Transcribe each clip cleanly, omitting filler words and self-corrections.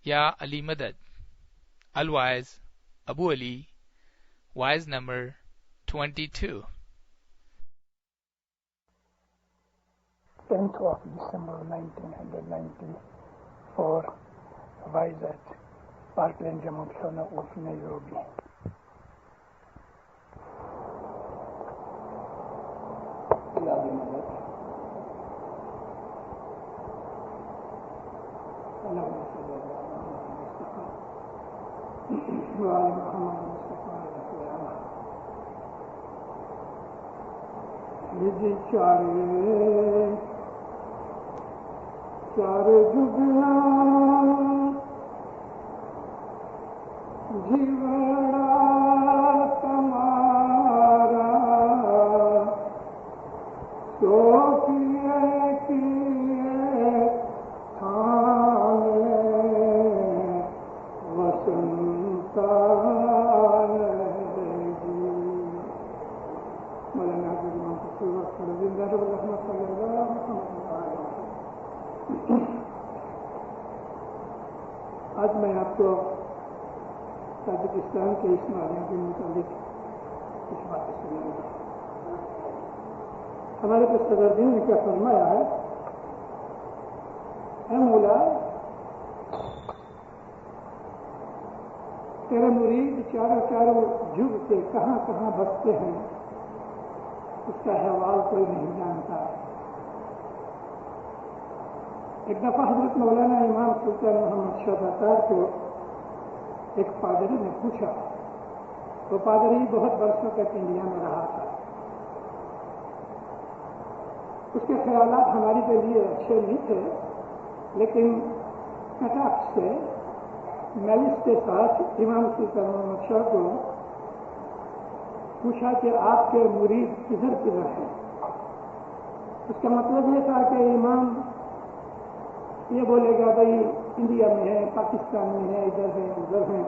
یا علی مدد. الوائز ابو علی. وائز number 22. 10th of December 1994, wise at Parkland Junction of Nairobi. چار جگنا جیوڑا تمہارا سو کیے تھانے وسنتا آج میں آپ کو تاجکستان کے اس معاملے کے متعلق کچھ باتیں سناؤں گا. ہمارے کو صدر دین نے کیا فرمایا ہے؟ اے مولا، تیرے مرید چاروں جگ کے کہاں کہاں بستے ہیں اس کا احوال کوئی نہیں جانتا. ایک دفعہ حضرت مولانا امام سلطان محمد شاہ عطار کو ایک پادری نے پوچھا. وہ پادری بہت برسوں تک انڈیا میں رہا تھا. اس کے خیالات ہمارے کے لیے اچھے نہیں تھے، لیکن کٹاخ سے ملس کے ساتھ امام سلطان محمد شاہ کو پوچھا کہ آپ کے مرید کدھر کدھر ہیں. اس کا مطلب یہ تھا کہ امام یہ بولے گا بھائی انڈیا میں ہے، پاکستان میں ہے، ادھر ہے ادھر ہیں.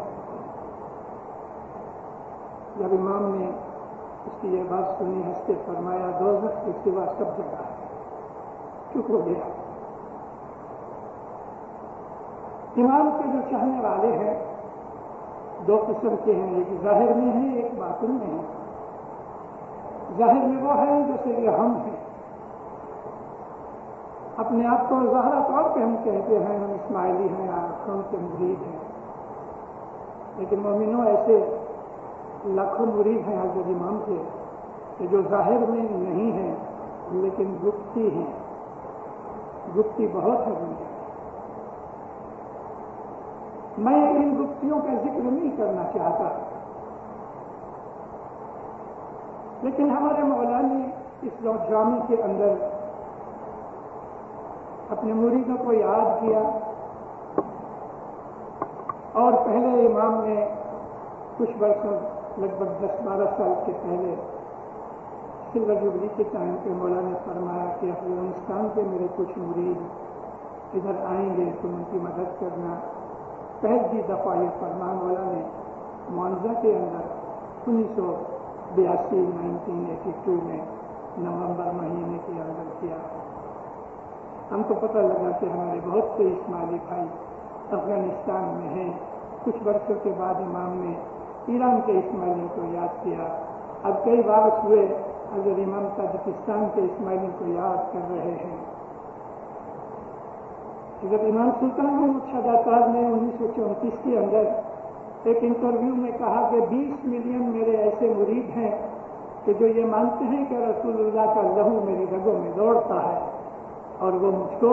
جب امام نے اس کی یہ بات سنی، ہنس کے فرمایا دوزخ کے سوا سب جگہ ہے. چپ ہو گیا. امام کے جو چاہنے والے ہیں دو قسم کے ہیں، ایک ظاہر میں ہے، ایک باطن میں ہے. ظاہر میں وہ ہے جیسے کہ ہم ہیں، اپنے آپ کو ظاہرہ طور پہ ہم کہتے ہیں ہم اسماعیلی ہیں یا ہم کے مرید ہیں. لیکن مومنوں ایسے لاکھوں مرید ہیں حضرت امام کے کہ جو ظاہر میں نہیں ہیں لیکن گپتی ہیں. گپتی بہت ہے دنیا. میں ان گپتیوں کا ذکر نہیں کرنا چاہتا، لیکن ہمارے مولا نے اس جامع کے اندر اپنے مریدوں کو یاد کیا. اور پہلے امام نے کچھ برسوں لگ بھگ 10-12 سال کے پہلے سلور جوبلی کے ٹائم پہ مولا نے فرمایا کہ افغانستان کے میرے کچھ مرید ادھر آئیں گے، تم ان کی مدد کرنا. پہلی دفعہ یہ فرمان مولا نے معاوضہ کے اندر 1982 میں نومبر مہینے کے اندر کیا. ہم کو پتہ لگا کہ ہمارے بہت سے اسماعیلی بھائی افغانستان میں ہیں. کچھ برسوں کے بعد امام نے ایران کے اسماعیلیوں کو یاد کیا. اب کئی بار ہوئے حضرت امام تاجکستان کے اسماعیلیوں کو یاد کر رہے ہیں. حضرت امام سلطان محمد شاہ عطار نے 1934 کے اندر ایک انٹرویو میں کہا کہ 20 ملین میرے ایسے مرید ہیں کہ جو یہ مانتے ہیں کہ رسول اللہ کا لہو میری رگوں میں دوڑتا ہے اور وہ مجھ کو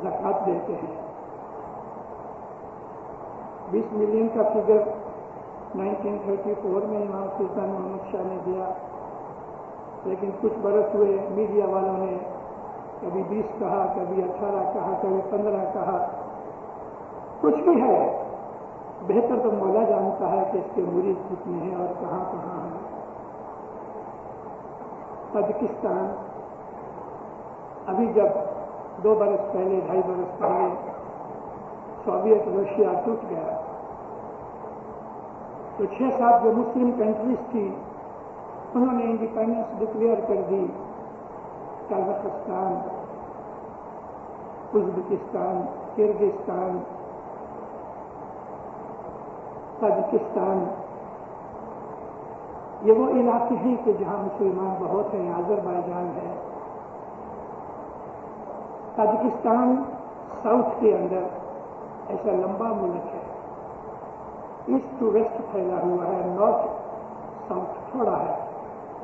زکوٰۃ دیتے ہیں. 20 ملین کا فگر 1934 میں امام سلطان محمد شاہ نے دیا. لیکن کچھ برس ہوئے میڈیا والوں نے کبھی 20 کہا، کبھی 18 کہا، کبھی 15 کہا. کچھ بھی ہے، بہتر تو مولا جانتا ہے کہ اس کے مرید کتنے ہیں اور کہاں کہاں ہیں. تاجکستان ابھی جب 2 برس پہلے 2.5 برس پہلے سوویت رشیا ٹوٹ گیا تو 6-7 جو مسلم کنٹریز تھی انہوں نے انڈیپینڈنس ڈکلیئر کر دی. قازقستان، ازبکستان، کرغزستان، تاجکستان، یہ وہ علاقے ہیں کہ جہاں مسلمان بہت ہیں، آذربائیجان ہے۔ تاجکستان ساؤتھ کے اندر ایسا لمبا ملک ہے، ایسٹ ٹو ویسٹ پھیلا ہوا ہے، نارتھ ساؤتھ تھوڑا ہے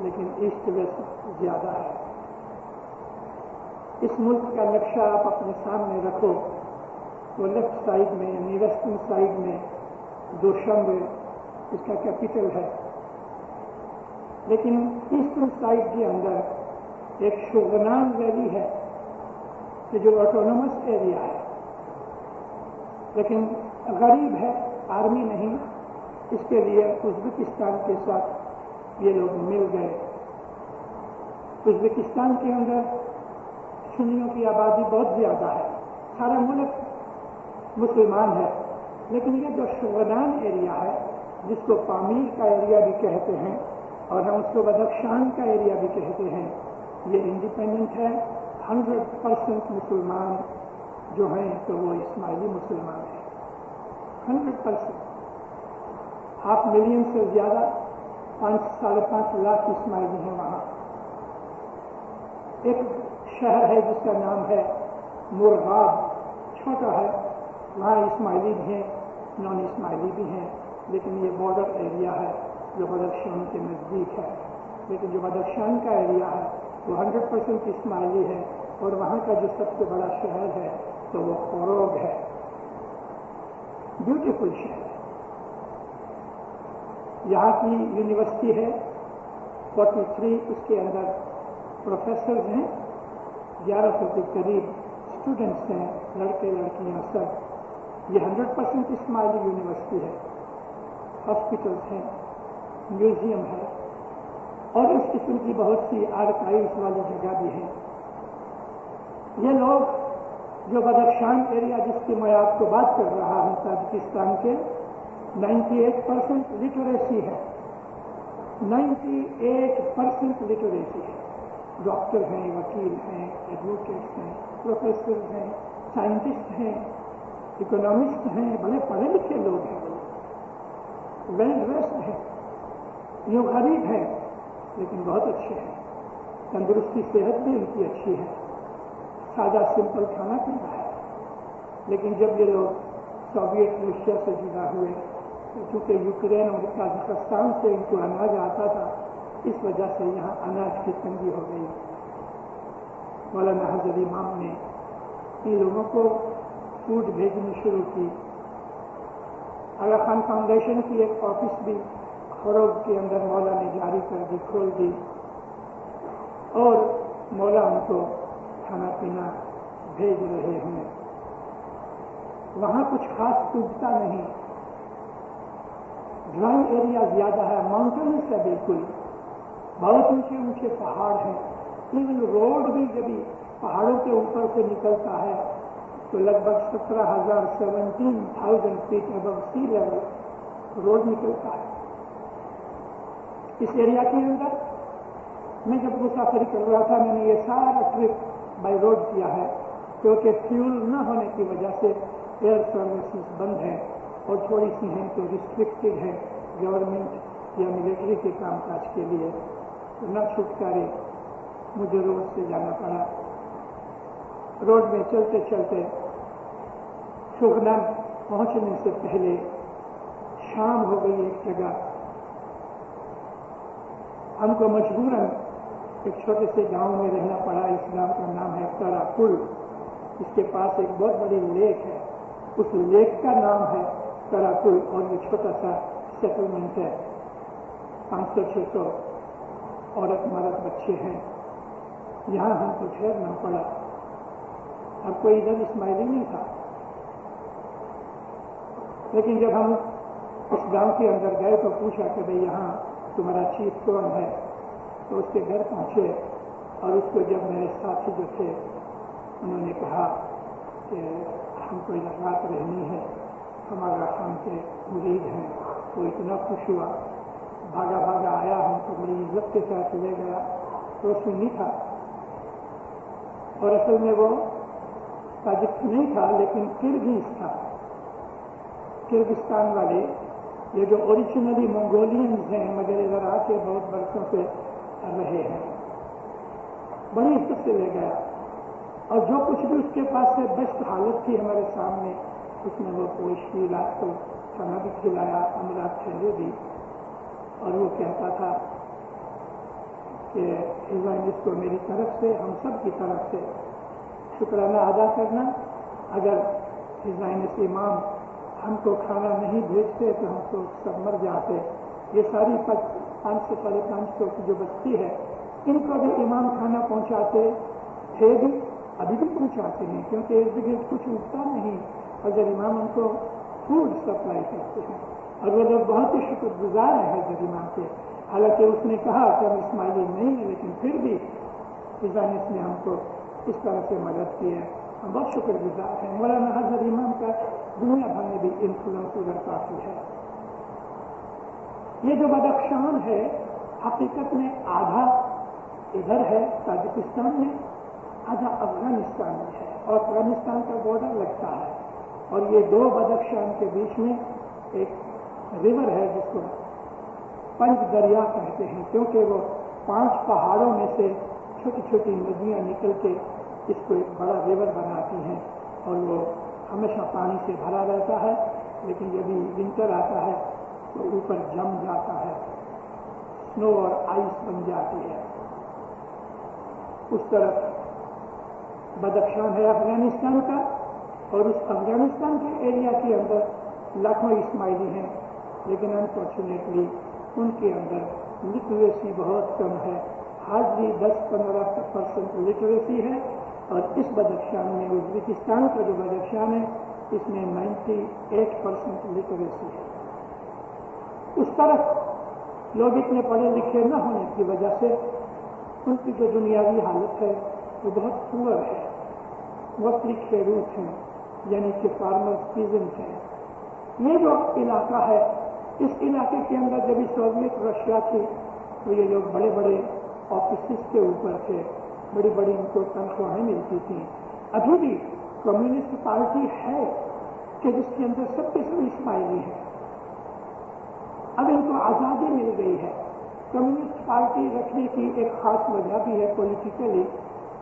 لیکن ایسٹ ویسٹ زیادہ ہے۔ اس ملک کا نقشہ آپ اپنے سامنے رکھو تو لیفٹ سائڈ میں یعنی ویسٹرن سائڈ میں دوشنبے اس کا کیپٹل ہے، لیکن ایسٹرن سائڈ کے اندر ایک شوگنان ویلی ہے کہ جو آٹونومس ایریا ہے لیکن غریب ہے، آرمی نہیں، اس کے لیے ازبکستان کے ساتھ یہ لوگ مل گئے۔ ازبکستان کے اندر سنیوں کی آبادی بہت زیادہ ہے، سارا ملک مسلمان ہے، لیکن یہ جو شوگنان ایریا ہے جس کو پامیر کا ایریا بھی کہتے ہیں اور ہم اس کو بدخشان کا ایریا بھی کہتے ہیں، یہ انڈیپینڈنٹ ہے۔ 100% مسلمان جو ہیں تو وہ اسماعیلی مسلمان ہیں، 100%۔ 500,000 سے زیادہ، 5.5 لاکھ اسماعیلی ہیں وہاں۔ ایک شہر ہے جس کا نام ہے مرغاب، چھوٹا ہے، وہاں اسماعیلی بھی ہیں، نان اسماعیلی بھی ہیں، لیکن یہ بارڈر ایریا ہے جو بدخشان کے نزدیک ہے۔ لیکن جو بدخشان کا ایریا ہے وہ 100% اسماعیلی ہے، اور وہاں کا جو سب سے بڑا شہر ہے تو وہ خوروگ ہے، بیوٹیفل شہر ہے۔ یہاں کی یونیورسٹی ہے 43، اس کے اندر پروفیسرز ہیں، 1100 کے قریب اسٹوڈنٹس ہیں، لڑکے لڑکیاں سب۔ یہ 100% اسماعیلی یونیورسٹی ہے، ہاسپٹلس ہیں، میوزیم ہے، اور اس قسم کی بہت سی آرکائیوز والی جگہ بھی ہیں۔ یہ لوگ جو بدخشان ایریا جس کی میں آپ کو بات کر رہا ہوں تاجکستان کے، 98% لٹریسی ہے، 98% لٹریسی ہے۔ ڈاکٹر ہیں، وکیل ہیں، ایڈوکیٹس ہیں، پروفیسر ہیں، سائنٹسٹ ہیں، اکنامسٹ ہیں، بڑے پڑھے لکھے لوگ ہیں، ویل ڈریسڈ ہیں، یوں غریب ہیں لیکن بہت اچھے ہیں، تندرستی صحت بھی ان کی اچھی ہے، سادہ سمپل کھانا پینا ہے۔ لیکن جب یہ لوگ سوویت روسیا سے جدا ہوئے، چونکہ یوکرین اور تاجکستان سے ان کو اناج آتا تھا، اس وجہ سے یہاں اناج کی تنگی ہو گئی۔ مولانا حضرت امام نے ان لوگوں کو فوڈ بھیجنی شروع کی۔ آغا خان فاؤنڈیشن کی ایک آفس بھی خوروگ کے اندر مولا نے جاری کر دی، کھول دی، اور مولا ان کو کھانا پینا بھیج رہے ہیں۔ وہاں کچھ خاص اگتا نہیں، ڈرائی ایریا زیادہ ہے، ماؤنٹینس ہے، بالکل بہت اونچے اونچے پہاڑ ہیں۔ ایون روڈ بھی جب پہاڑوں کے اوپر سے نکلتا ہے تو لگ بھگ 17,000 فیٹ ابو سی لیول روڈ نکلتا ہے۔ اس ایریا کے اندر میں جب مسافری کر رہا تھا، میں نے یہ سارا ٹرپ بائی روڈ کیا ہے، کیونکہ فیول نہ ہونے کی وجہ سے ایئر سروسز بند ہیں، اور تھوڑی سی ہیں تو ریسٹرکٹڈ ہے گورنمنٹ یا ملٹری کے کام کاج کے لیے، تو نہ چھٹکارے مجھے روڈ سے جانا پڑا۔ روڈ میں چلتے چلتے شوگنان پہنچنے سے پہلے شام ہو گئی ایک جگہ۔ ہم کو مجبوراً ایک چھوٹے سے گاؤں میں رہنا پڑا۔ اس گاؤں کا نام ہے کراکل۔ اس کے پاس ایک بہت بڑی لیک ہے، اس لیک کا نام ہے کراکل، اور یہ چھوٹا سا سیٹلمنٹ ہے، 500-600 عورت مرد بچے ہیں۔ یہاں ہم کو ٹھہرنا پڑا۔ اب کوئی ادھر اسماعیلی نہیں تھا، لیکن جب ہم اس گاؤں کے اندر گئے تو پوچھا کہ بھئی یہاں تمہارا چیف کون ہے، تو اس کے گھر پہنچے، اور اس کو جب میرے ساتھی جو تھے انہوں نے کہا کہ ہم کو ادھر رات رہنی ہے، ہمارا خان کے مرید ہیں، تو اتنا خوش ہوا، بھاگا بھاگا آیا، ہم کو بڑی عزت کے ساتھ لے گیا۔ تو سنی تھا، اور اصل میں وہ تاجک نہیں تھا لیکن کرگیز تھا۔ کرگستان والے یہ جو اوریجنلی منگولینز ہیں مگر ادھر آ کے بہت برسوں سے رہے ہیں، بڑی عزت سے لے گیا، اور جو کچھ بھی اس کے پاس سے بیسٹ حالت تھی ہمارے سامنے، اس نے وہ پوش کی، رات کو کھانا بھی کھلایا، امرات ٹھہرے دی، اور وہ کہتا تھا کہ اس کو میری طرف سے، ہم سب کی طرف سے شکرانہ ادا کرنا، اگر اس امام ہم کو کھانا نہیں بھیجتے تو ہم تو سب مر جاتے۔ یہ ساری 500 ساڑھے 500 کی جو بستی ہے، ان کو بھی امام کھانا پہنچاتے تھے بھی، ابھی بھی پہنچاتے ہیں، کیونکہ ارد گرد کچھ اٹھتا نہیں اگر امام ان کو فوڈ سپلائی کرتے ہیں، اور وہ لوگ بہت ہی شکر گزار ہیں حضرت امام کے۔ حالانکہ اس نے کہا کہ ہم اسماعیلی نہیں ہیں، لیکن پھر بھی اس نے ہم کو اس طرح سے مدد کی ہے، ہم بہت شکر گزار ہیں۔ مولانا حضرت امام کا دنیا بھر میں بھی انفلوئنس ادھر کافی ہے۔ یہ جو بدخشان ہے حقیقت میں آدھا ادھر ہے تاجکستان میں، آدھا افغانستان میں ہے، اور افغانستان کا بارڈر لگتا ہے، اور یہ دو بدخشان کے بیچ میں ایک ریور ہے جس کو پنج دریا کہتے ہیں، کیونکہ وہ 5 پہاڑوں میں سے چھوٹی چھوٹی ندیاں نکل کے اس کو ایک بڑا ریور بناتی ہیں، اور وہ ہمیشہ پانی سے بھرا رہتا ہے، لیکن جب ونٹر آتا ہے تو اوپر جم جاتا ہے، سنو اور آئس بن جاتی ہے۔ اس طرف بدخشان ہے افغانستان کا، اور اس افغانستان کے ایریا کے اندر لاکھوں اسماعیلی ہیں، لیکن انفارچونیٹلی ان کے اندر لٹریسی بہت کم ہے، ہارڈلی 10-15% لٹریسی ہے، اور اس بدخشان میں ازبکستان کا جو بدخشان ہے اس میں 98% لٹریسی ہے۔ اس طرف لوگ اتنے پڑھے لکھے نہ ہونے کی وجہ سے ان کی جو دنیاوی حالت ہے وہ بہت پور ہے، موسٹلی کھیروت ہیں، یعنی کہ فارمر پیزنٹ ہیں۔ یہ جو علاقہ ہے، اس علاقے کے اندر جب سوویت رشیا تھی تو یہ لوگ بڑے بڑے آفیسز کے اوپر تھے، بڑی بڑی ان کو تنخواہیں ملتی تھیں۔ ابھی بھی کمیونسٹ پارٹی ہے کہ جس کے اندر سب کے سب اسماعیلی ہیں، اب ان کو آزادی مل گئی ہے۔ کمیونسٹ پارٹی رکھنے کی ایک خاص وجہ بھی ہے پولیٹیکلی،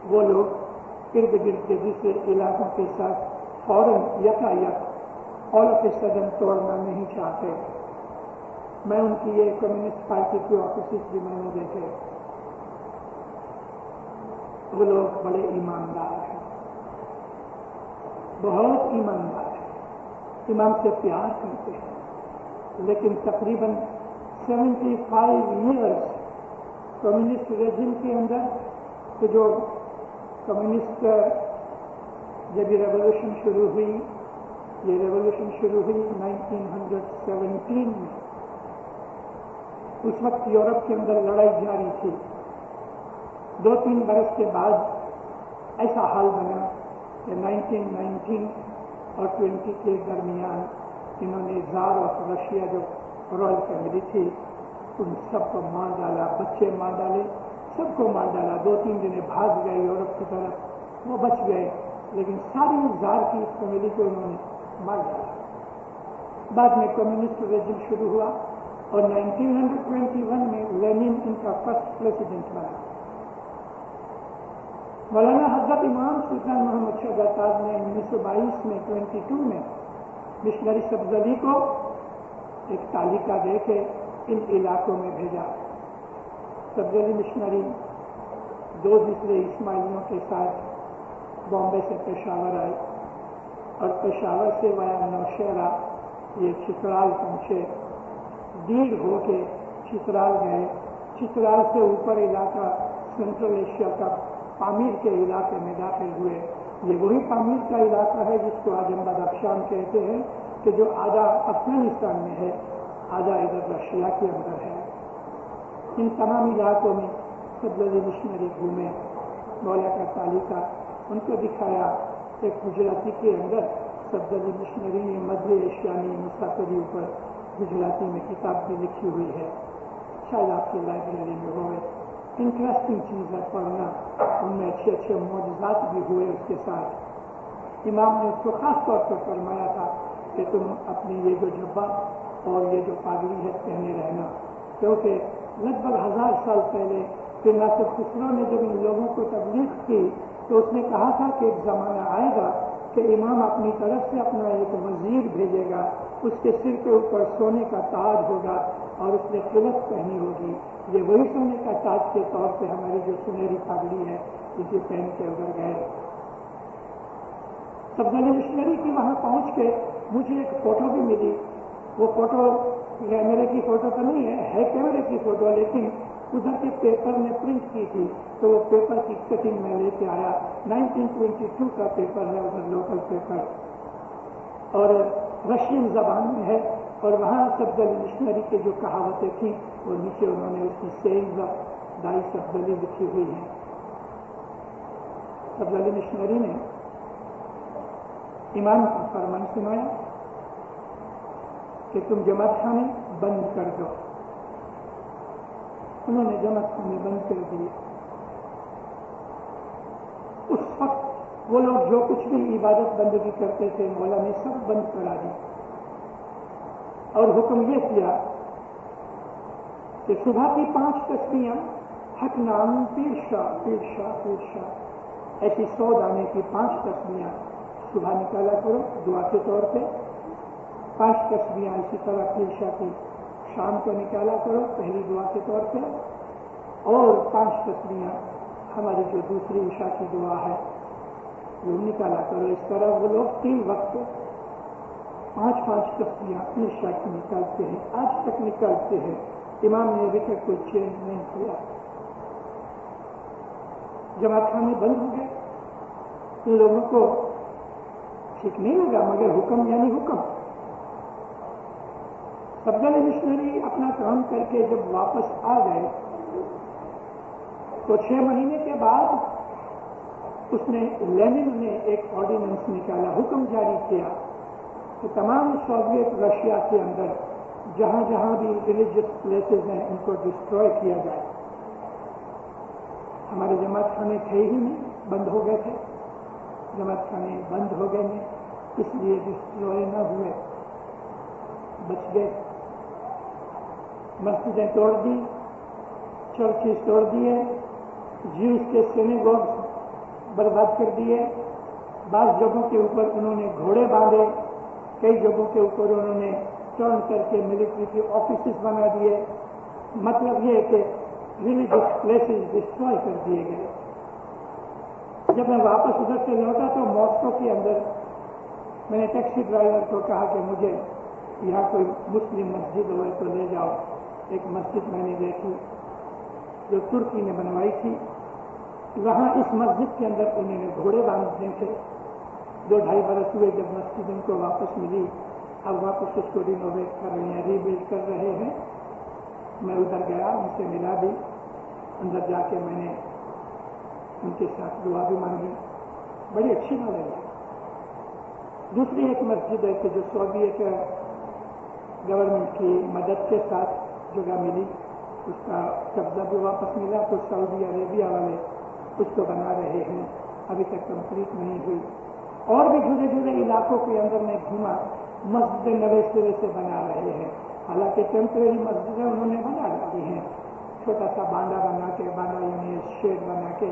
وہ لوگ ارد گرد کے دوسرے علاقوں کے ساتھ فوراً یکایک آل آف اے سڈن توڑنا نہیں چاہتے۔ میں ان کی یہ کمیونسٹ پارٹی کے آفیسز بھی میں نے دیکھے، وہ لوگ بڑے ایماندار ہیں، بہت ایماندار ہیں، امام سے پیار کرتے ہیں، لیکن تقریباً 75 ایئرس کمیونسٹ ریجم کے اندر کہ جو کمیونسٹ جب یہ ریولیوشن شروع ہوئی، یہ ریولیوشن شروع ہوئی 1917 میں، اس وقت یورپ کے اندر لڑائی جاری تھی۔ 2-3 برس کے بعد ایسا حال بنا کہ 1919 اور 20 کے درمیان انہوں نے زار آف رشیا جو رائل فیملی تھی ان سب کو مار ڈالا، بچے مار ڈالے، سب کو مار ڈالا۔ 2-3 دن بھاگ گئے یورپ کی طرف، وہ بچ گئے، لیکن ساری زار کی فیملی کو انہوں نے مار ڈالا۔ بعد میں کمیونسٹ ریجم شروع ہوا، اور 1921 میں لینن ان کا فرسٹ پریزیڈنٹ بنا۔ مولانا حضرت امام سلطان محمد شہزاد تاج نے 1922 میں 22 میں مشنری سبزلی کو ایک تالیکہ دے کے ان علاقوں میں بھیجا۔ سبزلی مشنری 2 دوسرے اسماعیلیوں کے ساتھ بامبے سے پشاور آئے، اور پشاور سے وایا نوشہرہ یہ چترال پہنچے، دیر ہو کے چترال گئے، چترال سے اوپر علاقہ سینٹرل ایشیا کا پامیر کے علاقے میں داخل ہوئے۔ یہ وہی پامیر کا علاقہ ہے جس کو آج ہم بدخشان کہتے ہیں، کہ جو آدھا افغانستان میں ہے، آدھا ادھر رشیا کے اندر ہے۔ ان تمام علاقوں میں سبزلی مشنری گھومے، مولا کا تالیکہ ان کو دکھایا۔ ایک گجراتی کے اندر سبزلی مشنری نے مدھیہ ایشیانی مسافری اوپر گجراتی میں کتاب بھی لکھی ہوئی ہے، شاید آپ کی لائبریری میں ہوئے۔ انٹرسٹنگ چیز ہے پڑھنا، ان میں اچھے معجزات بھی ہوئے اس کے ساتھ۔ امام نے اس کو خاص طور پر فرمایا تھا کہ تم اپنی یہ جو جبہ اور یہ جو پاگڑی ہے پہنے رہنا، کیونکہ لگ بھگ 1000 سال پہلے پھر ناصر خسرو نے جب ان لوگوں کو تبلیغ کی تو اس نے کہا تھا کہ ایک زمانہ آئے گا کہ امام اپنی طرف سے اپنا ایک وزیر بھیجے گا، اس کے سر کے اوپر سونے کا تاج ہوگا اور اس نے خلعت پہنی ہوگی، یہ وہی سونے کا تاج کے طور پہ ہماری جو سنہری پگڑی ہے اسے پہن کے ادھر گئے۔ تبدیلی مشنری کی وہاں پہنچ کے مجھے ایک فوٹو بھی ملی، وہ فوٹو میرے کی فوٹو تو نہیں ہے کیمرے کی فوٹو، لیکن ادھر کے پیپر نے پرنٹ کی تھی تو وہ پیپر کی کٹنگ میں لے کے آیا۔ 1922 کا پیپر ہے ادھر، لوکل پیپر، اور رشین زبان میں ہے، اور وہاں تبدیلی مشنری کی جو کہاوتیں تھیں وہ نیچے انہوں نے اس کی سیلز دائی تبدیلی لکھی ہوئی ہے۔ تبدیلی مشنری نے امام کا فرمان سنایا کہ تم جماعت خانے بند کر دو، انہوں نے جماعت خانے بند کر دیے۔ اس وقت وہ لوگ جو کچھ بھی عبادت بندگی کرتے تھے مولا نے سب بند کرا دی، اور حکم یہ کیا کہ صبح کی 5 تسبیحاں حق نام پیر شاہ پیر شاہ پیر شاہ، ایسی 100 دانے کی 5 تسبیحاں صبح نکالا کرو دعا کے طور پہ، 5 تسبیحاں اسی طرح پیر شاہ کی شام کو نکالا کرو پہلی دعا کے طور پہ، اور 5 تسبیحاں ہماری جو دوسری عشاء کی دعا ہے وہ نکالا کرو۔ اس طرح وہ لوگ 3 وقت 5 تسبیحاں پیر شاہ کی نکالتے ہیں، آج تک نکالتے ہیں۔ امام نے ابھی تک کوئی چینج نہیں کیا۔ جماعت خانے بند ہو گئے، ان لوگوں کو ٹھیک نہیں لگا، مگر حکم یعنی حکم۔ تبدیلی مشنری اپنا کام کر کے جب واپس آ گئے تو 6 مہینے کے بعد اس نے لینن نے ایک آرڈیننس نکالا، حکم جاری کیا کہ تمام سوویت رشیا کے اندر جہاں جہاں بھی ریلیجیس پلیسز ہیں ان کو ڈسٹروائے کیا جائے۔ ہمارے جماعت خانے تھے ہی نہیں، بند ہو گئے تھے، جماعت خانے بند ہو گئے ہیں، اس لیے ڈسٹروائے نہ ہوئے، بچ گئے۔ مسجدیں توڑ دی، چرچز توڑ دیے، جیوز کے سینیگوگز برباد کر دیے، بعض جگہوں کے اوپر انہوں نے گھوڑے باندھے، کئی جگہوں کے اوپر انہوں نے ٹرن کر کے ملٹری کے آفیسز بنا دیے۔ مطلب یہ ہے کہ ریلیجیس پلیسز ڈسٹروائے کر دیے گئے۔ جب میں واپس ادھر سے لوٹا تو ماسکو کے اندر میں نے ٹیکسی ڈرائیور کو کہا کہ مجھے یہاں کوئی مسلم مسجد ہوئے تو لے جاؤ۔ ایک مسجد میں نے دیکھی جو ترکی نے بنوائی تھی، وہاں اس مسجد کے اندر انہوں نے گھوڑے باندھنے تھے۔ 2-2.5 برس ہوئے جب مسجد ان کو واپس ملی، اب واپس اس کو رینوویٹ کر رہے ہیں، ری بلڈ کر رہے ہیں۔ میں ادھر گیا، ان سے ملا بھی، اندر جا کے میں نے ان کے ساتھ دعا بھی مانگی، بڑی اچھی بات ہے۔ دوسری ایک مسجد ہے کہ جو سوویت گورنمنٹ کی مدد کے ساتھ جگہ ملی، اس کا قبضہ بھی واپس ملا، تو سعودی عربیہ والے اس کو بنا رہے ہیں، ابھی تک کمپلیٹ نہیں ہوئی۔ اور بھی جڑے جڑے علاقوں کے اندر میں گھوما، مسجدیں نئے سرے سے بنا رہے ہیں، حالانکہ ٹیمپریری مسجدیں انہوں نے بنا ڈالی ہیں، چھوٹا سا باندھا بنا کے، باندھا یعنی شیڈ بنا کے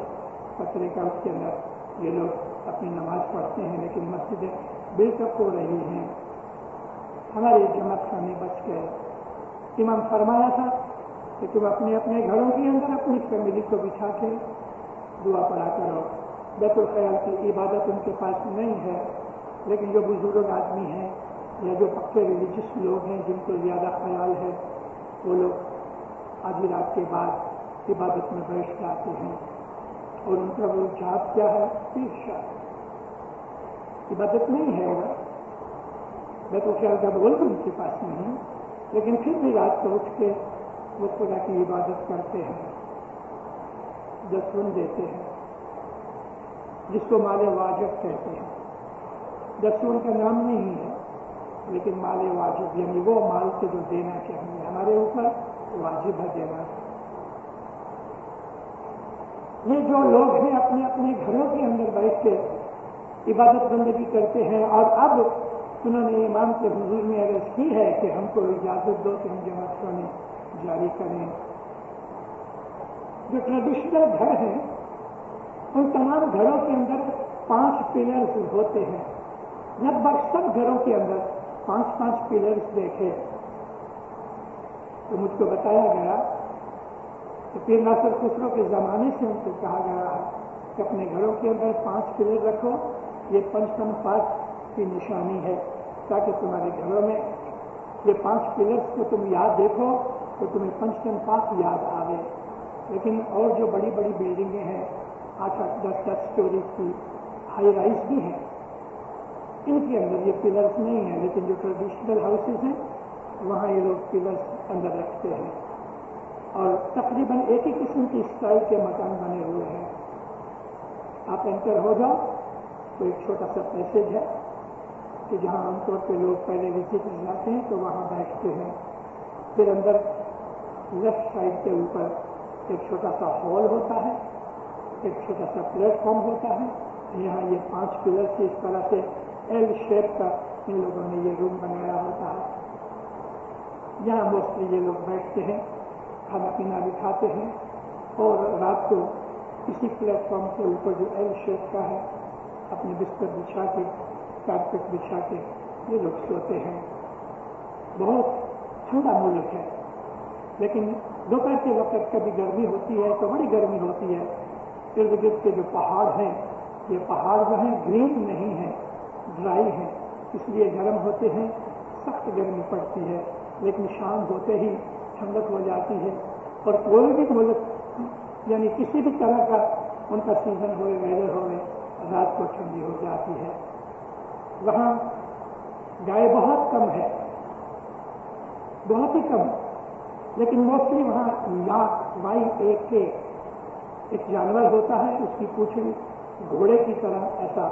پتھرے کا، اس کے اندر یہ لوگ اپنی نماز پڑھتے ہیں، لیکن مسجدیں بلٹ اپ ہو رہی ہیں۔ ہمارے جماعت خانے بچ گئے۔ امام فرمایا تھا کہ تم اپنے اپنے گھروں کے اندر اپنی فیملی کو بٹھا کے دعا پڑھا کرو۔ بیت الخیال کی عبادت ان کے پاس نہیں ہے، لیکن جو بزرگ آدمی ہیں یا جو پکے ریلیجس لوگ ہیں جن کو زیادہ خیال ہے، وہ لوگ آدھی رات کے بعد عبادت میں بیٹھ جاتے ہیں، اور ان کا وہ جات کیا ہے؟ پیر شاہ۔ عبادت نہیں ہے، بیت الخیال کا بول ان کے پاس نہیں، لیکن پھر بھی رات کو اٹھ کے وہ خدا کی عبادت کرتے ہیں، دسون دیتے ہیں، جس کو مال واجب کہتے ہیں۔ دسون کا نام نہیں ہے، لیکن مال واجب یعنی وہ مال سے جو دینا چاہیے، ہمارے اوپر واجب ہے دینا۔ یہ جو لوگ ہیں اپنے اپنے گھروں کے اندر بیٹھ کے عبادت بندگی کرتے ہیں، اور اب انہوں نے امام کے حضور میں عرض کی ہے کہ ہم کو اجازت دو کہ ہم جماعت میں جاری کریں. جو ٹریڈیشنل گھر ہیں ان تمام گھروں کے اندر 5 پلرز ہوتے ہیں. لگ بھگ سب گھروں کے اندر 5 پلرز دیکھے تو مجھ کو بتایا گیا کہ پیر ناصر خسرو کے زمانے سے ان کو کہا گیا ہے کہ اپنے گھروں کے اندر 5 پلر رکھو. یہ پنچتن پاک کی نشانی ہے تاکہ تمہارے گھروں میں یہ 5 پلرز کو تم یاد دیکھو تو تمہیں پنچتن پاک یاد آوے. لیکن اور جو بڑی بڑی بلڈنگیں ہیں 8-10 اسٹوریز کی ہائی رائز بھی ہیں ان کے اندر یہ پلرز نہیں ہیں. لیکن جو ٹریڈیشنل ہاؤسز ہیں وہاں یہ لوگ پلرز اندر رکھتے ہیں اور تقریباً ایک ہی قسم کی اسٹائل کے مکان بنے ہوئے ہیں. آپ انٹر ہو جاؤ تو ایک چھوٹا سا پیسیج ہے کہ جہاں عام طور پہ لوگ پہلے وزٹر جاتے ہیں تو وہاں بیٹھتے ہیں. پھر اندر لیفٹ سائڈ کے اوپر ایک چھوٹا سا ہال ہوتا ہے, ایک چھوٹا سا پلیٹ فارم ہوتا ہے. یہاں یہ 5 پلر سے اس طرح سے ایل شیپ کا ان لوگوں نے یہ روم بنایا ہوتا ہے. یہاں موسٹلی یہ لوگ بیٹھتے ہیں, کھانا پینا بھی کھاتے ہیں اور رات کو اسی پلیٹ فارم کے اوپر جو ایل شیپ کا ہے اپنے بستر بچھا کے کارپیٹ بچھا کے یہ لوگ سوتے ہیں. بہت ٹھنڈا ملک ہے لیکن دوپہر کے وقت کبھی گرمی ہوتی ہے تو بڑی گرمی ہوتی ہے. ارد گرد کے جو پہاڑ ہیں یہ پہاڑ جو ہیں گرین نہیں ہیں, ڈرائی ہیں, اس لیے گرم ہوتے ہیں, سخت گرمی پڑتی ہے. لیکن شام ہوتے ہی ٹھنڈک ہو جاتی ہے اور کوئی بھی ملک یعنی کسی بھی طرح کا ان کا سیزن ہوئے ویدر ہوئے رات کو ٹھنڈی ہو جاتی ہے. وہاں گائے بہت کم ہے, بہت ہی کم, لیکن موسٹلی وہاں لاکھ YAK ایک جانور ہوتا ہے, اس کی پوچھڑی گھوڑے کی طرح ایسا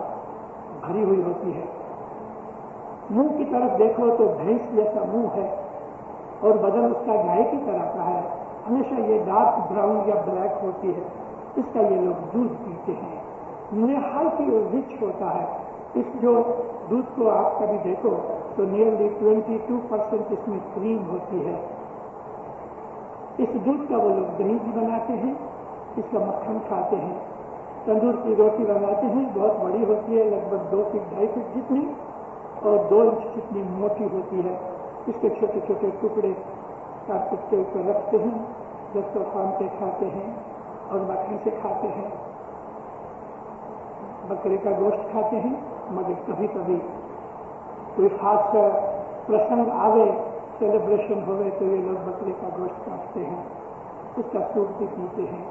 بھری ہوئی ہوتی ہے. منہ کی طرف دیکھو تو بھینس جیسا منہ ہے اور بدن اس کا گائے کی طرح کا ہے. ہمیشہ یہ ڈارک براؤن یا بلیک ہوتی ہے. اس کا یہ لوگ دودھ پیتے ہیں. نہایت ہی رچ ہوتا ہے. اس جو دودھ کو آپ کبھی دیکھو تو نیئرلی 22% اس میں کریم ہوتی ہے. اس دودھ کا وہ لوگ دہی بھی بناتے ہیں, اس کا مکھن کھاتے ہیں. تندور کی روٹی بناتے ہیں, بہت بڑی ہوتی ہے, لگ بھگ 2 فٹ 2.5 فٹ جتنی اور 2 انچ جتنی موٹی ہوتی ہے. اس کے چھوٹے چھوٹے ٹکڑے کارپیٹ کے اوپر رکھتے ہیں, دسترخوان پہ کھاتے ہیں اور مکھن سے کھاتے ہیں. بکرے کا گوشت کھاتے ہیں, مگر کبھی کبھی کوئی خاص پرسنگ آوے, سیلیبریشن ہوئے تو یہ لوگ بکرے کا گوشت کاٹتے ہیں, اس کا سوپ بھی پیتے ہیں.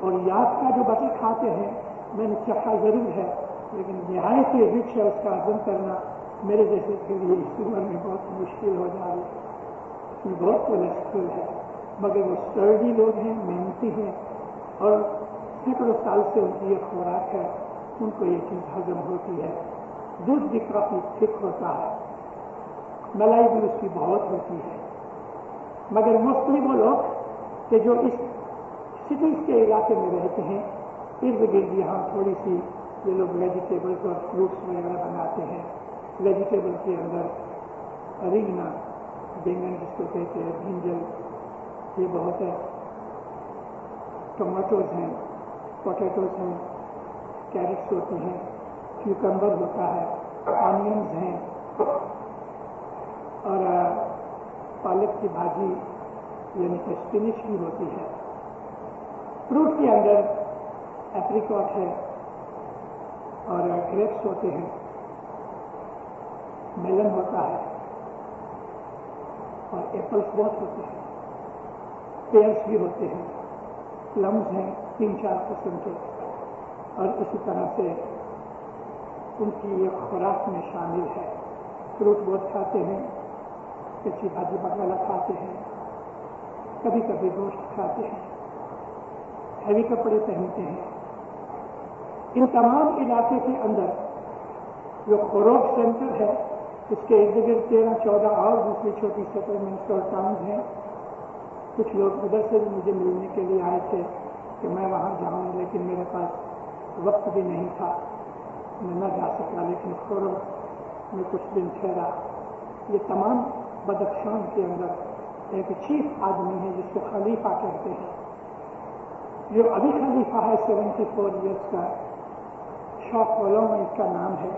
اور یاد کا جو بکرے کھاتے ہیں میں نے چکھا ضرور ہے لیکن نہایت ہی رچ ہے, اس کا ہضم کرنا میرے جیسے کے لیے اس عمر میں بہت مشکل ہو جا رہی. اس میں بہت کولیسٹرول ہے مگر وہ سرڈی لوگ ہیں, محنتی ہیں اور سینکڑوں سال سے ان کی یہ خوراک ہے, ان کو یہ چیز ہضم ہوتی ہے. دودھ بھی کافی تھک ہوتا ہے, ملائی بھی اس کی بہت ہوتی ہے. مگر موسٹلی وہ لوگ کہ جو اس سٹیز کے علاقے میں رہتے ہیں ارد گرد یہاں تھوڑی سی یہ لوگ ویجیٹیبلس اور فروٹس وغیرہ بناتے ہیں. ویجیٹیبل کے اندر ریگنا, بینگن جس کو کہتے ہیں, برنجل یہ بہت ہے, ٹماٹوز ہیں, پوٹیٹوز ہیں, کیرٹس ہوتی ہیں, کیوکمبر ہوتا ہے, آنینز ہیں اور پالک کی بھاجی یعنی کہ اسپینچ بھی ہوتی ہے. فروٹ کے اندر ایپریکاٹ ہے اور گریپس ہوتے ہیں, میلن ہوتا ہے اور ایپلس بہت ہوتے ہیں, پیئرس بھی ہوتے ہیں, پلمز ہیں 3-4 قسم کے. اور اسی طرح سے ان کی یہ خوراک میں شامل ہے. فروٹ بہت کھاتے ہیں, کچی بھاجی وغیرہ کھاتے ہیں, کبھی کبھی گوشت کھاتے ہیں, ہیوی کپڑے پہنتے ہیں. ان تمام علاقے کے اندر جو خوراک سینٹر ہے اس کے ارد گرد 13-14 اور دوسری چھوٹی سیٹلمنٹس اور ٹاؤنز ہیں. کچھ لوگ ادھر سے بھی مجھے ملنے کے لیے آئے تھے کہ میں وہاں جاؤں, لیکن میرے پاس وقت بھی نہیں تھا, میں نہ جا سکا. لیکن میں کچھ دن ٹھہرا. یہ تمام بدخشان کے اندر ایک چیف آدمی ہے جس کو خلیفہ کہتے ہیں. جو ابھی خلیفہ ہے 74 ایئرس کا، شاہ علوم اس کا نام ہے.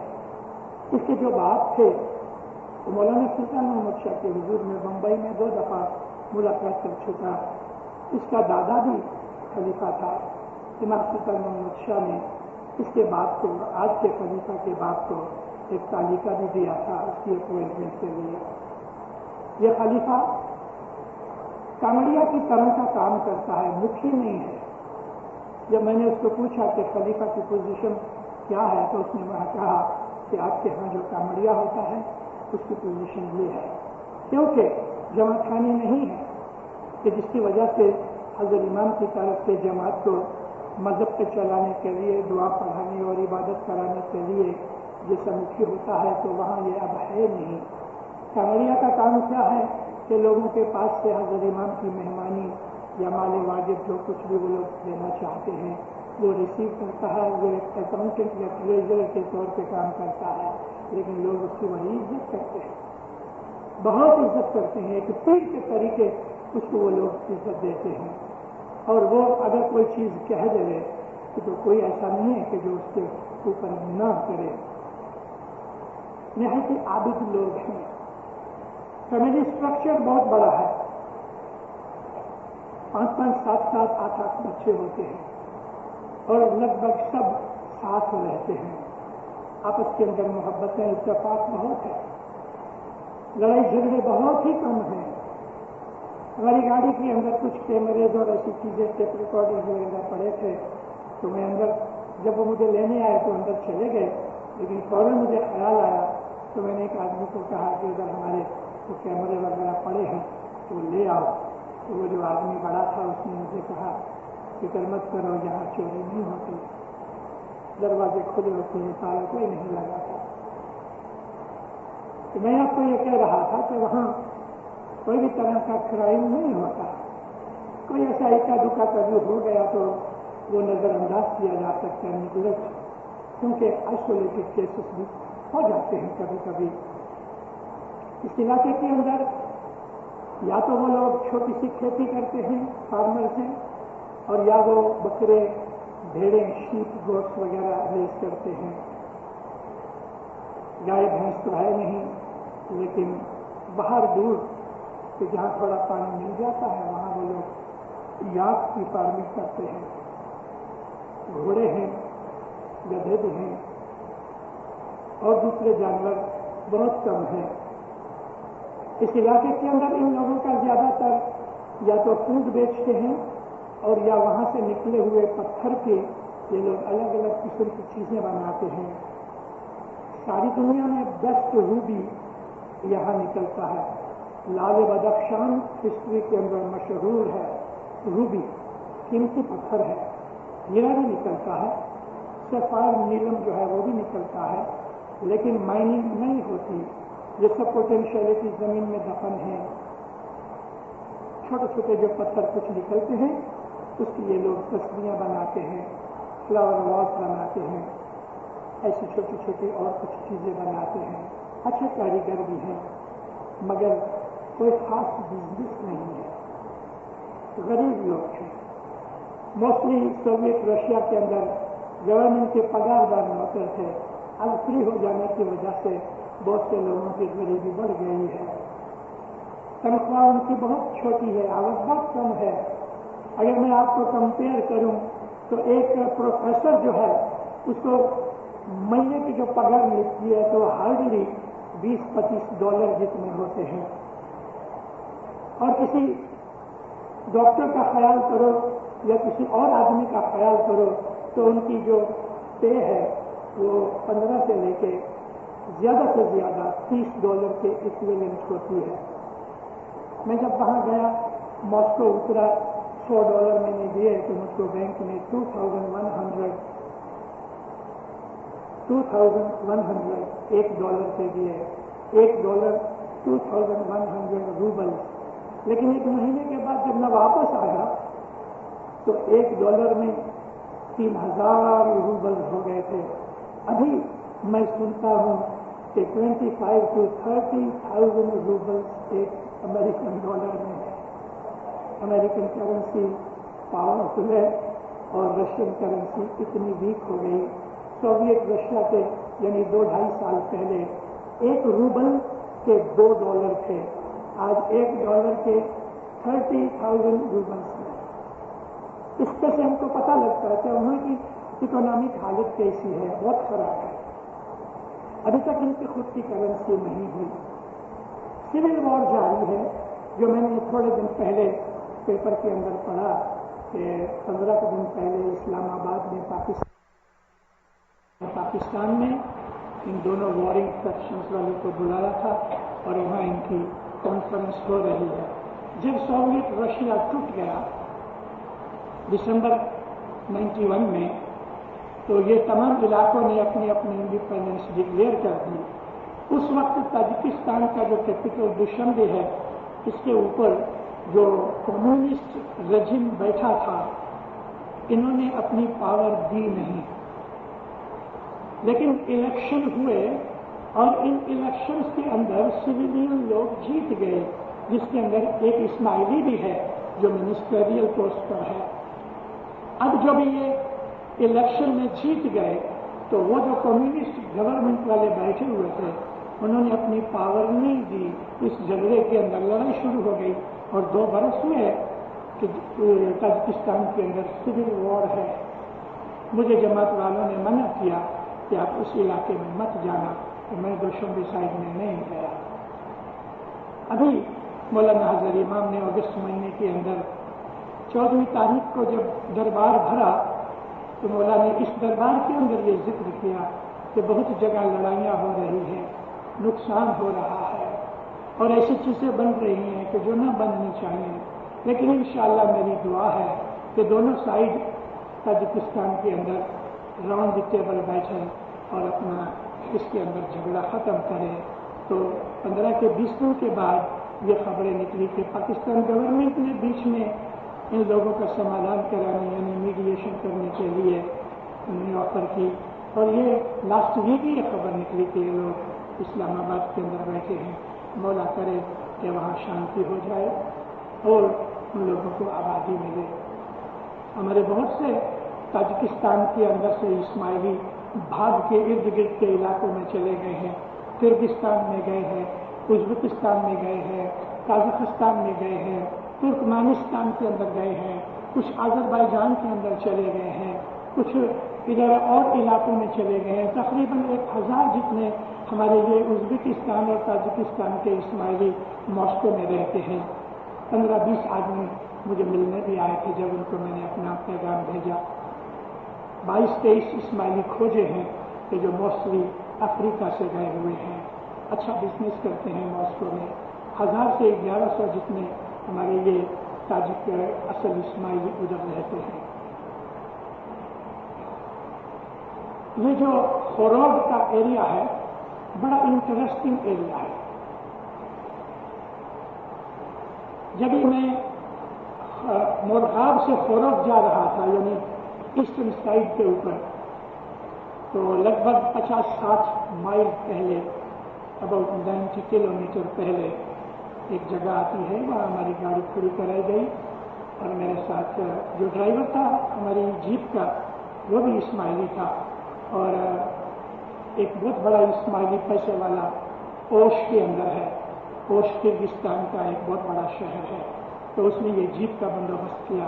اس کے جو باپ تھے وہ مولانا سلطان محمد شاہ کے حضور میں بمبئی میں 2 دفعہ ملاقات کر چکا. اس کا دادا بھی خلیفہ تھا. امام سلطان محمد شاہ نے اس کے باپ کو، آج کے خلیفہ کے باپ کو، ایک تعلیقہ بھی دیا تھا اس کی اپوائنٹمنٹ کے لیے. یہ خلیفہ کامڑیا کی طرح کا کام کرتا ہے، مکھی نہیں ہے. جب میں نے اس کو پوچھا کہ خلیفہ کی پوزیشن کیا ہے تو اس نے وہاں کہا کہ آپ کے ہاں جو کامڑیا ہوتا ہے اس کی پوزیشن یہ ہے. کیونکہ جماعت خانی نہیں ہے کہ جس کی وجہ سے حضرت امام کی طرف سے جماعت کو مذہب پہ چلانے کے لیے، دعا پڑھانے اور عبادت کرانے کے لیے جیسا مکھی ہوتا ہے تو وہاں یہ اب ہے نہیں. کامڑیا کا کام کیا ہے کہ لوگوں کے پاس سے حضرت امام کی مہمانی یا مال واجب جو کچھ بھی وہ لوگ لینا چاہتے ہیں وہ ریسیو کرتا ہے. وہ ایک اکاؤنٹنٹ یا ٹریجرر کے طور پہ کام کرتا ہے، لیکن لوگ اس کی بڑی عزت کرتے ہیں، بہت عزت کرتے ہیں. ایک پیر کے طریقے اس کو وہ لوگ عزت دیتے ہیں. اور وہ اگر کوئی چیز کہہ دے تو کوئی ایسا نہیں ہے کہ جو اس کے اوپر نہ کرے. نہایت ہی عابد لوگ ہیں. فیملی اسٹرکچر بہت بڑا ہے. 5-5, 7-7, 8-8 بچے ہوتے ہیں اور لگ بھگ سب ساتھ رہتے ہیں. آپس کے اندر محبتیں، اتفاق بہت ہے. لڑائی جھگڑے بہت ہی کم ہیں. ہماری گاڑی کے اندر کچھ کیمریز اور ایسی چیزیں، ٹیپ ریکارڈر وغیرہ پڑے تھے تو میں اندر، جب وہ مجھے لینے آئے تو اندر چلے گئے، لیکن فوراً مجھے خیال آیا تو میں نے ایک آدمی کو کہا کہ ادھر ہمارے وہ کیمرے وغیرہ پڑے ہیں تو لے آؤ. تو وہ جو آدمی بڑا تھا اس نے مجھے کہا فکر مت کرو، یہاں چوری نہیں ہوتی، دروازے کھلے ہوتے ہیں، تالا کوئی نہیں لگا تھا. تو میں آپ کو یہ کہہ رہا تھا کہ وہاں کوئی بھی طرح کا کرائم نہیں ہوتا. کوئی ایسا اکا دکا کبھی ہو گیا تو وہ نظر انداز کیا جا سکتا ہے، نیگلیکٹ، کیونکہ آئسولیٹڈ کیسز بھی ہو جاتے ہیں کبھی کبھی. اس علاقے کے اندر یا تو وہ لوگ چھوٹی سی کھیتی کرتے ہیں، فارمرز ہیں، اور یا وہ بکرے، بھیڑیں، شیپ، گوشت وغیرہ ریز کرتے ہیں. گائے بھینس تو ہے نہیں، لیکن باہر دور کہ جہاں تھوڑا پانی مل جاتا ہے وہاں وہ لوگ یاک کی فارمنگ کرتے ہیں. گھوڑے ہیں، گدھے بھی ہیں اور دوسرے جانور بہت کم ہیں. اس علاقے کے اندر ان لوگوں کا زیادہ تر یا تو فوڈ بیچتے ہیں اور یا وہاں سے نکلے ہوئے پتھر کے یہ لوگ الگ الگ قسم کی چیزیں بناتے ہیں. ساری دنیا میں بیسٹ روبی یہاں نکلتا ہے. لال بدخشان ہسٹری کے اندر مشہور ہے. روبی قیمتی پتھر ہے. ہیرا بھی نکلتا ہے، سفائر نیلم جو ہے وہ بھی نکلتا ہے، لیکن مائننگ نہیں ہوتی. یہ سب پوٹینشیلٹی زمین میں دفن ہے. چھوٹے چھوٹے جو پتھر کچھ نکلتے ہیں اس کی یہ لوگ تصویریں بناتے ہیں، فلاور واس بناتے ہیں، ایسی چھوٹی چھوٹی اور کچھ چیزیں بناتے ہیں. اچھے کاریگر بھی ہیں مگر کوئی خاص بزنس نہیں ہے. غریب لوگ ہیں. موسٹلی سوویت رشیا کے اندر گورنمنٹ کے پگار دار نوکر تھے. اب فری ہو جانے کی وجہ سے بہت سے لوگوں کی غریبی بڑھ گئی ہے. تنخواہ ان کی بہت چھوٹی ہے، آواز بہت کم ہے. اگر میں آپ کو کمپیئر کروں تو ایک پروفیسر جو ہے اس کو مہینے کی جو پگار ملتی ہے تو ہارڈلی $20-25 جتنے ہوتے ہیں. اور کسی ڈاکٹر کا خیال کرو یا کسی اور آدمی کا خیال کرو تو ان کی جو پے ہے وہ 15 سے لے کے زیادہ سے زیادہ $30 کے ایکویلنٹ ہوتی ہے. میں جب وہاں گیا ماسکو اترا، $100 میں نے دیے تو مجھ کو بینک میں 2100 $1 سے دیے. $1 2100 روبل. لیکن ایک مہینے کے بعد جب میں واپس آیا تو $1 میں 3000 روبل ہو گئے تھے. ابھی میں سنتا ہوں کہ 25 to 30,000 روبلز ایک امریکن ڈالر میں ہے. امریکن کرنسی پاورفل ہے اور رشین کرنسی اتنی ویک ہو گئی. سوویت رشیا کے یعنی 2-2.5 سال پہلے 1 روبل کے $2 تھے. آج $1 کے 30,000 روبلز ہیں. اس پہ سے ہم کو پتہ لگتا ہے کہ وہاں کی اکنامک حالت کیسی ہے، بہت خراب ہے. ابھی تک ان کی خود کی کرنسی نہیں ہوئی. سول وار جاری ہے، جو میں نے تھوڑے دن پہلے پیپر کے اندر پڑھا کہ 15 دن پہلے اسلام آباد میں پاکستان میں ان دونوں وارنگ فیکشنز والوں کو بلایا تھا اور وہاں ان کی کانفرنس ہو رہی ہے. جب سوویت رشیا ٹوٹ گیا دسمبر 91 میں، تو یہ تمام علاقوں نے اپنی اپنی انڈیپینڈنس ڈکلیئر کر دی. اس وقت تاجکستان کا جو کیپٹل دوشنبے ہے، اس کے اوپر جو کمیونسٹ رجیم بیٹھا تھا، انہوں نے اپنی پاور دی نہیں. لیکن الیکشن ہوئے اور ان الیکشنز کے اندر سویلین لوگ جیت گئے، جس کے اندر ایک اسماعیلی بھی ہے جو منسٹریل پوسٹ پر ہے. اب جب یہ الیکشن میں جیت گئے تو وہ جو کمیونسٹ گورنمنٹ والے بیٹھے ہوئے تھے، انہوں نے اپنی پاور نہیں دی. اس جھگڑے کے اندر لڑائی شروع ہو گئی اور 2 برس ہوئے کہ تاجکستان کے اندر سول وار ہے. مجھے جماعت والوں نے منع کیا کہ آپ اس علاقے میں مت جانا، تو میں دوشنبے سائڈ میں نہیں گیا. ابھی مولانا حضرت امام نے اگست مہینے کے اندر 14 تاریخ کو جب دربار بھرا تو مولا نے اس دربار کے اندر یہ ذکر کیا کہ بہت جگہ لڑائیاں ہو رہی ہیں، نقصان ہو رہا ہے اور ایسی چیزیں بن رہی ہیں کہ جو نہ بننی چاہیے. لیکن انشاءاللہ میری دعا ہے کہ دونوں سائڈ تاجکستان کے اندر راؤنڈ دی ٹیبل بیٹھے اور اپنا اس کے اندر جھگڑا ختم کرے. تو 15 کے 20 دن کے بعد یہ خبریں نکلی کہ پاکستان گورنمنٹ نے بیچ میں ان لوگوں کا سمادھان کرانے یعنی میڈیشن کرنے کے لیے انہوں نے آفر کی. اور یہ لاسٹ ویک ہی یہ خبر نکلی کہ یہ لوگ اسلام آباد کے اندر بیٹھے ہیں. مولا کرے کہ وہاں شانتی ہو جائے اور ان لوگوں کو آبادی ملے. ہمارے بہت سے تاجکستان کے اندر سے اسماعیلی بھاگ کے ارد گرد کے علاقوں میں چلے گئے ہیں. کرغزستان میں گئے ہیں، ازبکستان میں گئے ہیں، قازقستان میں گئے ہیں، ترکمانستان کے اندر گئے ہیں، کچھ آذربائیجان کے اندر چلے گئے ہیں، کچھ ادھر اور علاقوں میں چلے گئے ہیں. تقریباً 1000 جتنے ہمارے یہ ازبکستان اور تاجکستان کے اسماعیلی ماسکو میں رہتے ہیں. 15-20 آدمی مجھے ملنے بھی آئے تھے جب ان کو میں نے اپنا پیغام بھیجا. 22-23 اسماعیلی کھوجے ہیں کہ جو موسٹلی افریقہ سے گئے ہوئے ہیں، اچھا بزنس کرتے ہیں ماسکو میں. 1000 سے 1100 جتنے ہمارے یہ تاجک اصل اسماعیلی ادھر رہتے ہیں. یہ جو خوروگ کا ایریا ہے بڑا انٹرسٹنگ ایریا ہے. جب میں مورغاب سے خوروگ جا رہا تھا یعنی ایسٹرن سائڈ کے اوپر، تو لگ بھگ 50-60 مائل پہلے، اباؤٹ 90 کلومیٹر پہلے ایک جگہ آتی ہے، وہاں ہماری گاڑی کھڑی کرائی گئی اور میرے ساتھ جو ڈرائیور تھا ہماری جیپ کا وہ بھی اسماعیلی تھا اور ایک بہت بڑا اسماعیلی پیسے والا اوش کے اندر ہے. اوش کرغزستان کا ایک بہت بڑا شہر ہے. تو اس نے یہ جیپ کا بندوبست کیا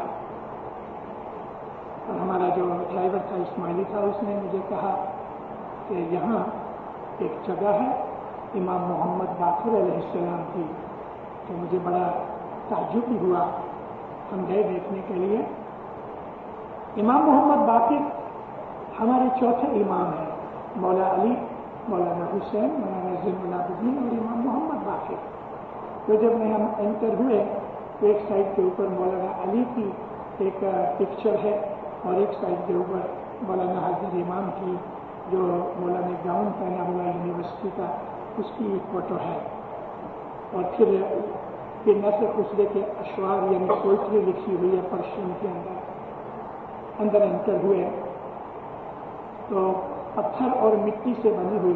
اور ہمارا جو ڈرائیور تھا اسماعیلی تھا، اس نے مجھے کہا کہ یہاں ایک جگہ ہے امام محمد باقر علیہ السلام کی. تو مجھے بڑا تعجب بھی ہوا. ہم گئے دیکھنے کے لیے. امام محمد باقر ہمارے چوتھے امام ہیں، مولا علی، مولانا حسین، مولانا زین العابدین اور امام محمد باقر. تو جب میں ہم انٹر ہوئے تو ایک سائڈ کے اوپر مولانا علی کی ایک پکچر ہے اور ایک سائڈ کے اوپر مولانا حضرت امام کی جو مولانا گاؤن پہنا ہوا یونیورسٹی کا اس کی ایک فوٹو ہے. اور پھر نثر خسرے کے اشعار یعنی پوئٹری لکھی ہوئی ہے پرشین کے اندر انٹر ہوئے تو پتھر اور مٹی سے بنی ہوئی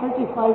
35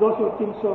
200-300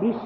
20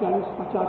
40-50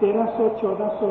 1300-1400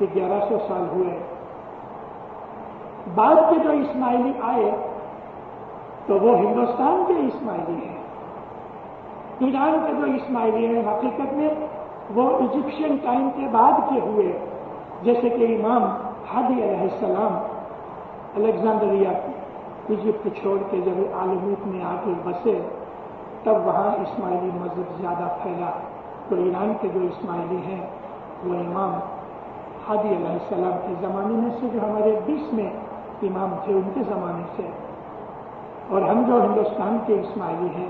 کہ 1100 سال ہوئے. بعد کے جو اسماعیلی آئے تو وہ ہندوستان کے اسماعیلی ہیں. ایران کے جو اسماعیلی ہیں حقیقت میں وہ ایجپشین ٹائم کے بعد کے ہوئے، جیسے کہ امام ہادی علیہ السلام الیگزینڈریا ایجپٹ چھوڑ کے جب عالمیت میں آ کے بسے تب وہاں اسماعیلی مذہب زیادہ پھیلا. تو ایران کے جو اسماعیلی ہیں وہ امام ہادی علیہ السلام کے زمانے میں سے جو ہمارے 20 میں امام تھے ان کے زمانے سے، اور ہم جو ہندوستان کے اسماعیلی ہیں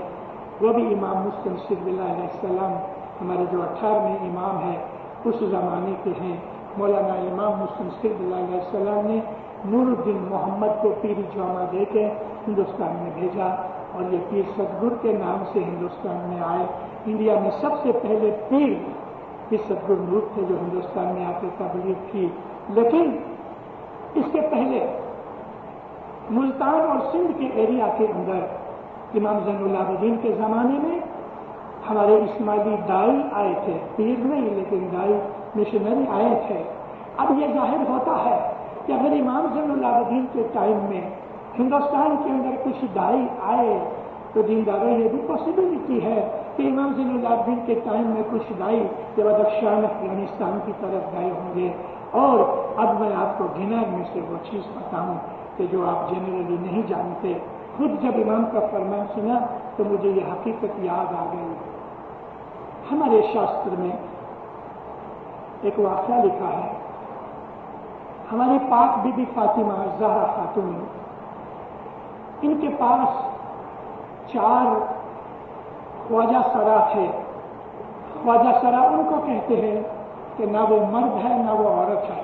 وہ بھی امام مسلم سرور اللہ علیہ السلام ہمارے جو 18ویں امام ہیں اس زمانے کے ہیں. مولانا امام مسلم سرور اللہ علیہ السلام نے نور الدین محمد کو پیری جامع دے کے ہندوستان میں بھیجا اور یہ پیر صدگور کے نام سے ہندوستان میں آئے. انڈیا میں سب سے پہلے پیر پیر صدگور نور تھے جو ہندوستان میں آ کے تبلیغ کی. لیکن اس کے پہلے ملتان اور سندھ کے ایریا کے اندر امام زین العابدین کے زمانے میں ہمارے اسماعیلی دائی آئے تھے، پیر نہیں لیکن دائی مشنری آئے تھے. اب یہ ظاہر ہوتا ہے کہ اگر امام زین العابدین کے ٹائم میں ہندوستان کے اندر کچھ دائی آئے تو دینداروں یہ بھی پاسبلٹی ہے کہ امام زین العابدین کے ٹائم میں کچھ دائی کہ بدخشان افغانستان کی طرف گئے ہوں گے. اور اب میں آپ کو گنا میں سے وہ چیز بتاؤں کہ جو آپ جنرلی نہیں جانتے. خود جب امام کا فرمان سنا تو مجھے یہ حقیقت یاد آ گئی. ہمارے شاستر میں ایک واقعہ لکھا ہے. ہماری پاک بی بی فاطمہ زہرا خاتون، ان کے پاس 4 خواجہ سرا تھے. خواجہ سرا ان کو کہتے ہیں کہ نہ وہ مرد ہے نہ وہ عورت ہے.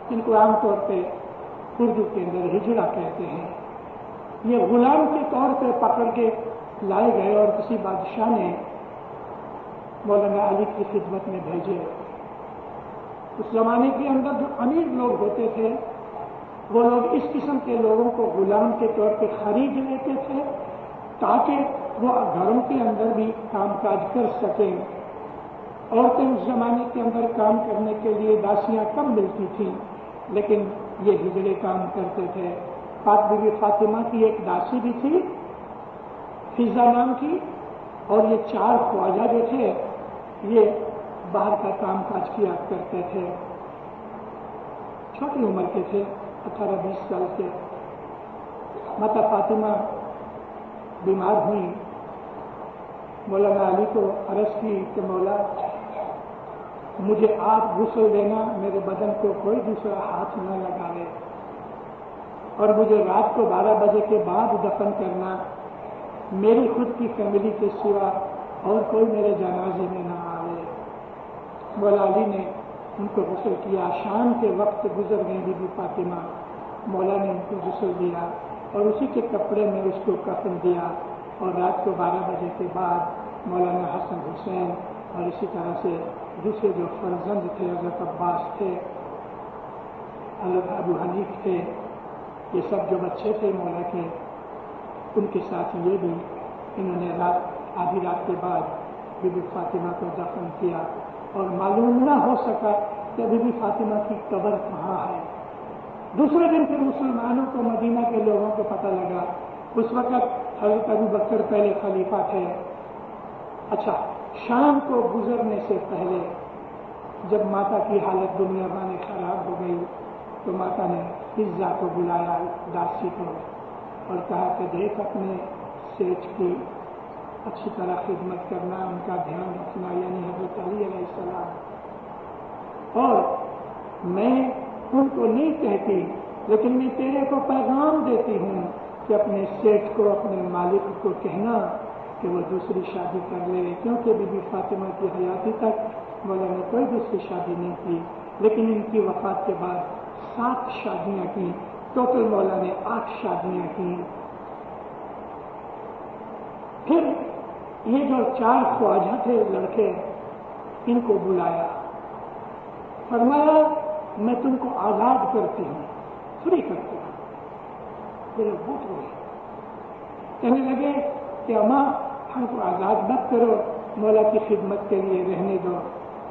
ان کو عام طور پہ اردو کے اندر ہجڑا کہتے ہیں. یہ غلام کے طور پہ پکڑ کے لائے گئے اور کسی بادشاہ نے مولانا علی کی خدمت میں بھیجے. اس زمانے کے اندر جو امیر لوگ ہوتے تھے وہ لوگ اس قسم کے لوگوں کو غلام کے طور پہ خرید لیتے تھے تاکہ وہ گھروں کے اندر بھی کام کاج کر سکیں. عورتیں اس زمانے کے اندر کام کرنے کے لیے داسیاں کم ملتی تھیں لیکن یہ ہجڑے کام کرتے تھے. پاک بی بی فاطمہ کی ایک داسی بھی تھی فضا نام کی، اور یہ 4 خواجہ جو تھے یہ باہر کا کام کاج کیا کرتے تھے. چھوٹی عمر کے تھے، 18-20 سال کے. ماتا فاطمہ بیمار ہوئی. مولانا علی کو عرض کی کہ مولا مجھے آپ غسل دینا، میرے بدن کو کوئی دوسرا ہاتھ نہ لگاوے، اور مجھے رات کو 12 بجے کے بعد دفن کرنا. میری خود کی فیملی کے سوا اور کوئی میرے جنازے میں نہ آئے. مولا علی نے ان کو غسل کیا. شام کے وقت گزر گئی بی بی فاطمہ. مولا نے ان کو غسل دیا اور اسی کے کپڑے میں اس کو کفن دیا. اور رات کو 12 بجے کے بعد مولانا حسن حسین اور اسی طرح سے دوسرے جو فرزند تھے حضرت عباس تھے، حضرت ابو حنیف تھے، یہ سب جو بچے تھے مولا کے، ان کے ساتھ یہ بھی انہوں نے آدھی رات کے بعد بی بی فاطمہ کو دفن کیا. اور معلوم نہ ہو سکا کہ بی بی فاطمہ کی قبر کہاں ہے. دوسرے دن پھر مسلمانوں کو، مدینہ کے لوگوں کو پتہ لگا. اس وقت حضرت ابو بکر پہلے خلیفہ تھے. اچھا، شام کو گزرنے سے پہلے جب ماتا کی حالت دنیا میں خراب ہو گئی تو ماتا نے فضا کو بلایا، داسی کو، اور کہا کہ دیکھ اپنے سیٹ کی اچھی طرح خدمت کرنا، ان کا دھیان رکھنا، یعنی حضرت علی علیہ السلام. اور میں ان کو نہیں کہتی لیکن میں تیرے کو پیغام دیتی ہوں کہ اپنے سیٹ کو، اپنے مالک کو کہنا کہ وہ دوسری شادی کر لے، کیونکہ بی بی فاطمہ کی حیاتی تک مولا نے کوئی دوسری شادی نہیں کی. لیکن ان کی وفات کے بعد 7 شادیاں کی. ٹوٹل مولا نے 8 شادیاں کی. پھر یہ جو 4 خواجہ تھے لڑکے، ان کو بلایا، فرمایا میں تم کو آزاد کرتی ہوں، فری کرتی ہوں. وہ لوگ بوٹ ہوئے، کہنے لگے کہ اماں ہم کو آزاد مت کرو، مولا کی خدمت کے لیے رہنے دو.